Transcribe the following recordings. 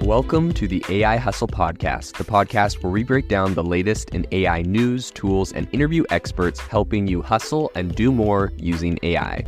Welcome to the AI Hustle Podcast, the podcast where we break down the latest in AI news, tools, and interview experts helping you hustle and do more using AI.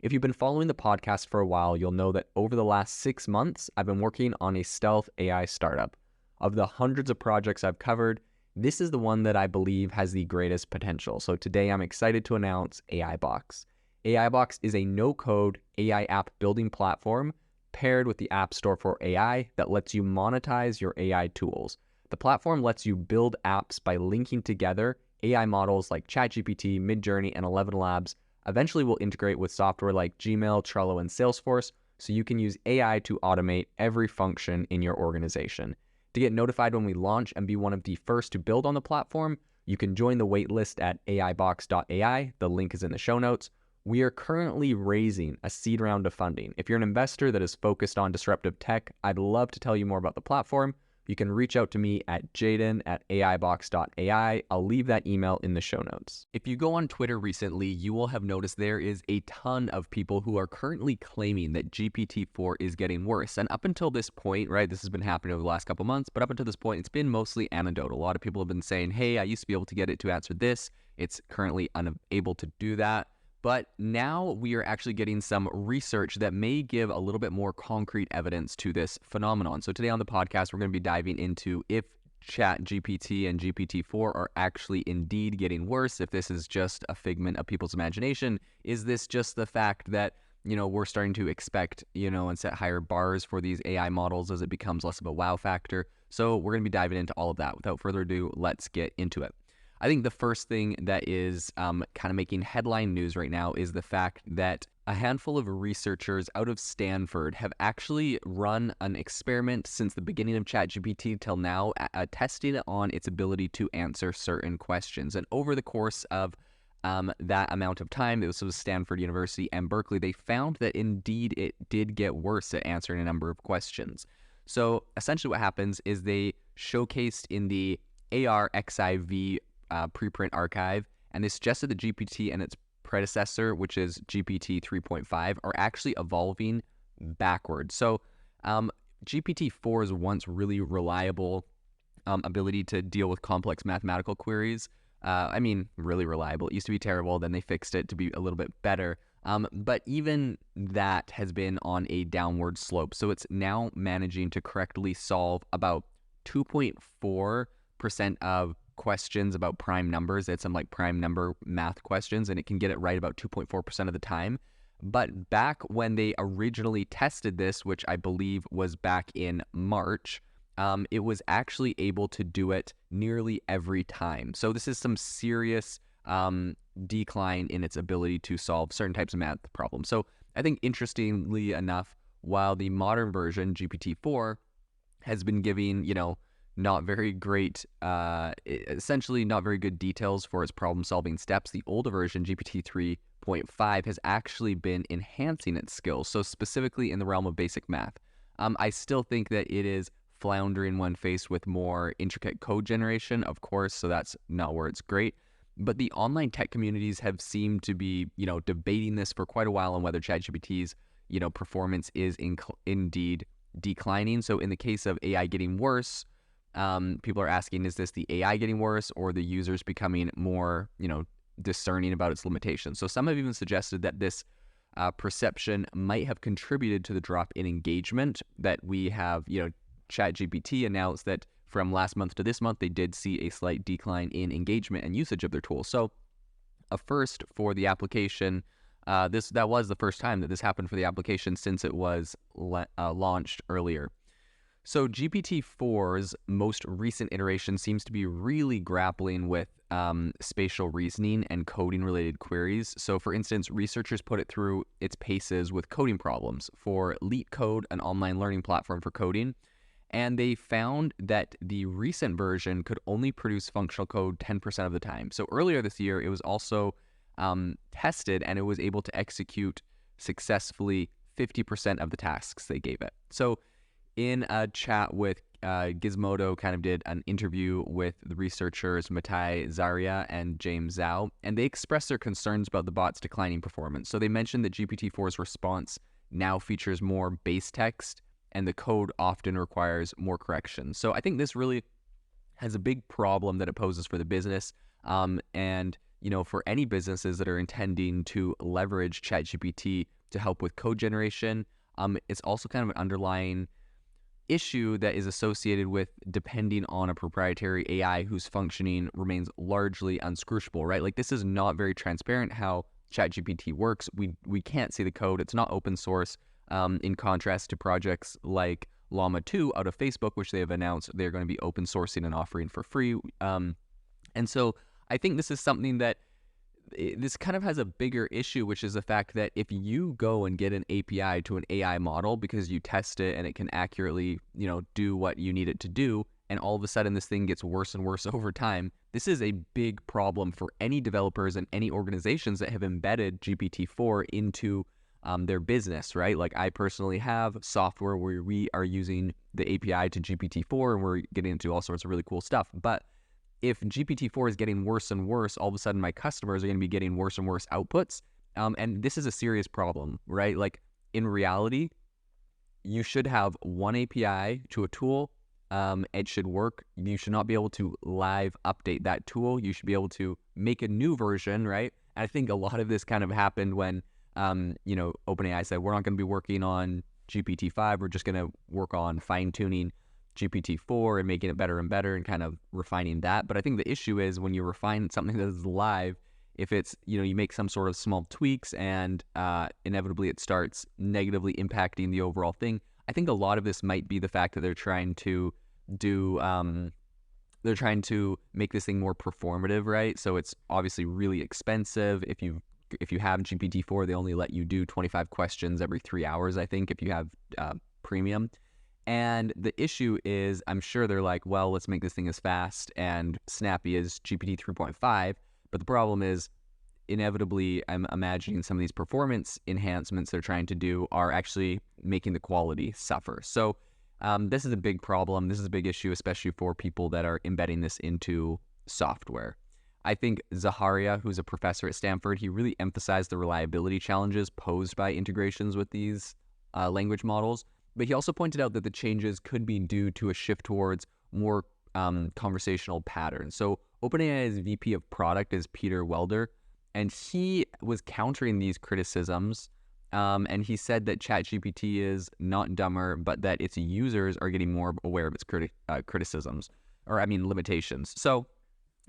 If you've been following the podcast for a while, you'll know that over the last 6 months, I've been working on a stealth AI startup. Of the hundreds of projects I've covered, this is the one that I believe has the greatest potential. So today I'm excited to announce AI Box. AI Box is a no-code AI app building platform paired with the App Store for AI that lets you monetize your AI tools. The platform lets you build apps by linking together AI models like ChatGPT, Midjourney, and 11 Labs. Eventually, we'll integrate with software like Gmail, Trello, and Salesforce, so you can use AI to automate every function in your organization. To get notified when we launch and be one of the first to build on the platform, you can join the waitlist at aibox.ai. The link is in the show notes. We are currently raising a seed round of funding. If you're an investor that is focused on disruptive tech, I'd love to tell you more about the platform. You can reach out to me at jaden@aibox.ai. I'll leave that email in the show notes. If you go on Twitter recently, you will have noticed there is a ton of people who are currently claiming that GPT-4 is getting worse. And up until this point, right, this has been happening over the last couple months, but up until this point, it's been mostly anecdotal. A lot of people have been saying, hey, I used to be able to get it to answer this. It's currently unable to do that. But now we are actually getting some research that may give a little bit more concrete evidence to this phenomenon. So today on the podcast, we're going to be diving into if ChatGPT and GPT-4 are actually indeed getting worse, if this is just a figment of people's imagination. Is this just the fact that, we're starting to expect, and set higher bars for these AI models as it becomes less of a wow factor? So we're going to be diving into all of that. Without further ado, let's get into it. I think the first thing that is kind of making headline news right now is the fact that a handful of researchers out of Stanford have actually run an experiment since the beginning of ChatGPT till now, testing it on its ability to answer certain questions. And over the course of that amount of time, this was Stanford University and Berkeley, they found that indeed it did get worse at answering a number of questions. So essentially what happens is they showcased in the ARXIV preprint archive, and they suggested the GPT and its predecessor, which is GPT 3.5, are actually evolving backwards. So GPT-4's once really reliable ability to deal with complex mathematical queries, really reliable. It used to be terrible, then they fixed it to be a little bit better. But even that has been on a downward slope. So it's now managing to correctly solve about 2.4% of questions about prime numbers. It's some like prime number math questions, and it can get it right about 2.4% of the time. But back when they originally tested this, which I believe was back in March, it was actually able to do it nearly every time. So this is some serious decline in its ability to solve certain types of math problems. So I think interestingly enough, while the modern version, GPT-4, has been giving, not very great, essentially not very good details for its problem-solving steps, the older version, GPT 3.5, has actually been enhancing its skills, so specifically in the realm of basic math. I still think that it is floundering when faced with more intricate code generation, of course, so that's not where it's great. But the online tech communities have seemed to be, debating this for quite a while on whether ChatGPT's, performance is indeed declining. So in the case of AI getting worse, people are asking, is this the AI getting worse or the users becoming more, discerning about its limitations? So some have even suggested that this perception might have contributed to the drop in engagement that we have. ChatGPT announced that from last month to this month, they did see a slight decline in engagement and usage of their tools. So a first for the application. That was the first time that this happened for the application since it was launched earlier. So GPT-4's most recent iteration seems to be really grappling with spatial reasoning and coding-related queries. So for instance, researchers put it through its paces with coding problems for LeetCode, an online learning platform for coding. And they found that the recent version could only produce functional code 10% of the time. So earlier this year, it was also tested, and it was able to execute successfully 50% of the tasks they gave it. So in a chat with Gizmodo, kind of did an interview with the researchers Matai Zaria and James Zhao, and they expressed their concerns about the bot's declining performance. So they mentioned that GPT-4's response now features more base text, and the code often requires more corrections. So I think this really has a big problem that it poses for the business. And for any businesses that are intending to leverage ChatGPT to help with code generation, it's also kind of an underlying issue that is associated with depending on a proprietary AI whose functioning remains largely unscrutable, right? Like, this is not very transparent how ChatGPT works. We can't see the code. It's not open source, in contrast to projects like Llama 2 out of Facebook, which they have announced they're going to be open sourcing and offering for free. And so I think this is something that this kind of has a bigger issue, which is the fact that if you go and get an API to an AI model because you test it and it can accurately, do what you need it to do, and all of a sudden this thing gets worse and worse over time, this is a big problem for any developers and any organizations that have embedded GPT-4 into their business, right? Like, I personally have software where we are using the API to GPT-4 and we're getting into all sorts of really cool stuff. But if GPT-4 is getting worse and worse, all of a sudden my customers are going to be getting worse and worse outputs. And this is a serious problem, right? Like, in reality, you should have one API to a tool. It should work. You should not be able to live update that tool. You should be able to make a new version, right? And I think a lot of this kind of happened when, OpenAI said, we're not going to be working on GPT-5. We're just going to work on fine-tuning GPT-4 and making it better and better and kind of refining that. But I think the issue is when you refine something that is live, if it's, you make some sort of small tweaks and inevitably it starts negatively impacting the overall thing. I think a lot of this might be the fact that they're trying to make this thing more performative, right? So it's obviously really expensive. If you have GPT-4, they only let you do 25 questions every 3 hours, I think, if you have premium. And the issue is, I'm sure they're like, well, let's make this thing as fast and snappy as GPT 3.5. But the problem is, inevitably, I'm imagining some of these performance enhancements they're trying to do are actually making the quality suffer. So this is a big problem. This is a big issue, especially for people that are embedding this into software. I think Zaharia, who's a professor at Stanford, he really emphasized the reliability challenges posed by integrations with these language models. But he also pointed out that the changes could be due to a shift towards more conversational patterns. So OpenAI's VP of product is Peter Welder, and he was countering these criticisms. And he said that ChatGPT is not dumber, but that its users are getting more aware of its limitations. So,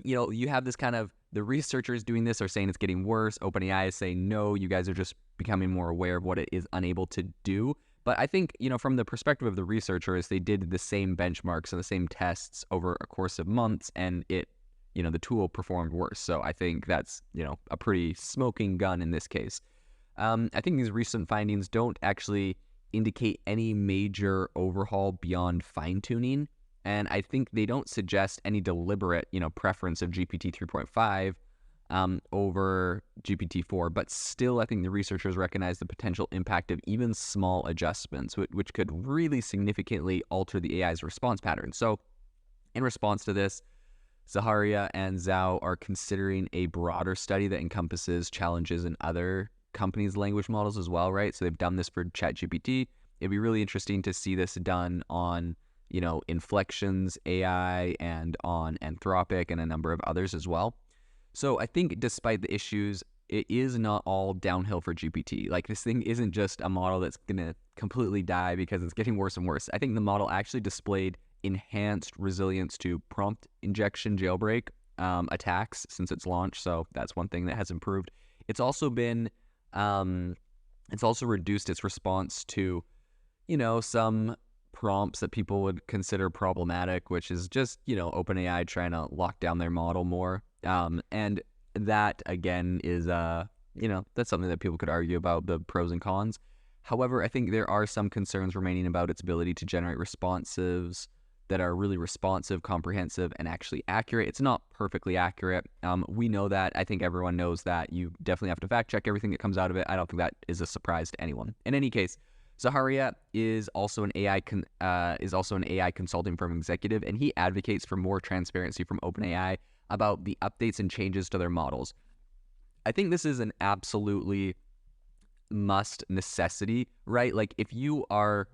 you have this kind of, the researchers doing this are saying it's getting worse. OpenAI is saying, no, you guys are just becoming more aware of what it is unable to do. But I think, from the perspective of the researchers, they did the same benchmarks and the same tests over a course of months, and it, the tool performed worse. So I think that's, a pretty smoking gun in this case. I think these recent findings don't actually indicate any major overhaul beyond fine-tuning. And I think they don't suggest any deliberate, preference of GPT 3.5 over GPT-4, but still, I think the researchers recognize the potential impact of even small adjustments, which could really significantly alter the AI's response pattern. So in response to this, Zaharia and Zhao are considering a broader study that encompasses challenges in other companies' language models as well, right? So they've done this for ChatGPT. It'd be really interesting to see this done on, Inflections AI and on Anthropic and a number of others as well. So I think despite the issues, it is not all downhill for GPT. Like, this thing isn't just a model that's going to completely die because it's getting worse and worse. I think the model actually displayed enhanced resilience to prompt injection jailbreak attacks since its launch. So that's one thing that has improved. It's also been, it's also reduced its response to, some prompts that people would consider problematic, which is just, OpenAI trying to lock down their model more. And that, again, is, that's something that people could argue about the pros and cons. However, I think there are some concerns remaining about its ability to generate responses that are really responsive, comprehensive, and actually accurate. It's not perfectly accurate. We know that. I think everyone knows that. You definitely have to fact check everything that comes out of it. I don't think that is a surprise to anyone. In any case, Zaharia is also an AI consulting firm executive, and he advocates for more transparency from OpenAI about the updates and changes to their models. I think this is an absolutely must necessity, right? Like if you are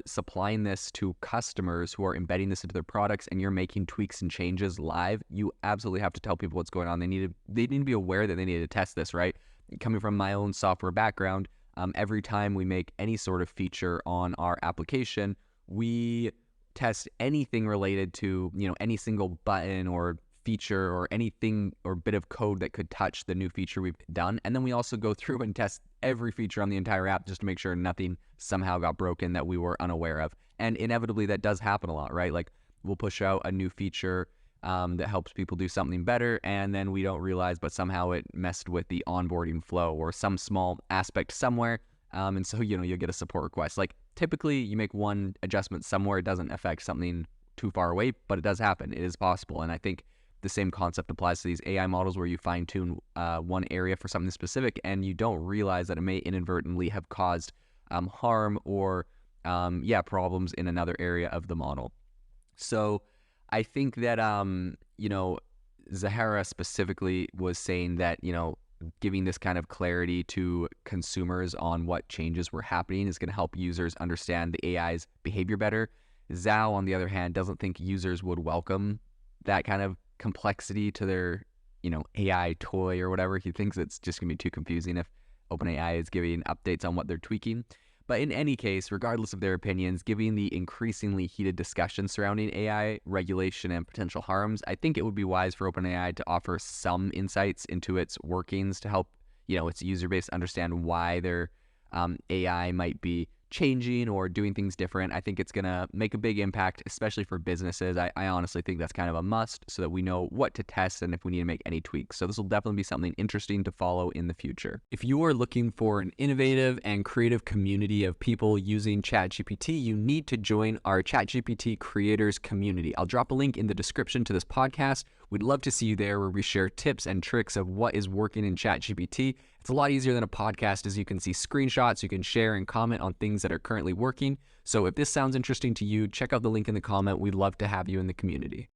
supplying this to customers who are embedding this into their products and you're making tweaks and changes live, you absolutely have to tell people what's going on. They need to be aware that they need to test this, right? Coming from my own software background, every time we make any sort of feature on our application, we test anything related to, any single button or feature or anything or bit of code that could touch the new feature we've done. And then we also go through and test every feature on the entire app just to make sure nothing somehow got broken that we were unaware of. And inevitably that does happen a lot, right? Like we'll push out a new feature that helps people do something better, and then we don't realize, but somehow it messed with the onboarding flow or some small aspect somewhere. And so, you'll get a support request. Like typically you make one adjustment somewhere, it doesn't affect something too far away, but it does happen. It is possible. And I think the same concept applies to these AI models where you fine tune one area for something specific and you don't realize that it may inadvertently have caused harm or problems in another area of the model. So I think that, Zahara specifically was saying that, giving this kind of clarity to consumers on what changes were happening is going to help users understand the AI's behavior better. Zhao, on the other hand, doesn't think users would welcome that kind of complexity to their, AI toy or whatever. He thinks it's just going to be too confusing if OpenAI is giving updates on what they're tweaking. But in any case, regardless of their opinions, given the increasingly heated discussion surrounding AI regulation and potential harms, I think it would be wise for OpenAI to offer some insights into its workings to help, its user base understand why their AI might be changing or doing things different. I think it's going to make a big impact, especially for businesses. I honestly think that's kind of a must so that we know what to test and if we need to make any tweaks. So this will definitely be something interesting to follow in the future. If you are looking for an innovative and creative community of people using ChatGPT, you need to join our ChatGPT creators community. I'll drop a link in the description to this podcast. We'd love to see you there where we share tips and tricks of what is working in ChatGPT. It's a lot easier than a podcast as you can see screenshots, you can share and comment on things that are currently working. So if this sounds interesting to you, check out the link in the comment. We'd love to have you in the community.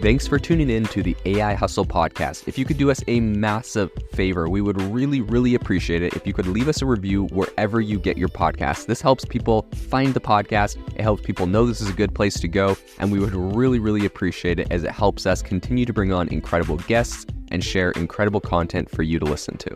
Thanks for tuning in to the AI Hustle podcast. If you could do us a massive favor, we would really, really appreciate it if you could leave us a review wherever you get your podcasts. This helps people find the podcast. It helps people know this is a good place to go. And we would really, really appreciate it as it helps us continue to bring on incredible guests and share incredible content for you to listen to.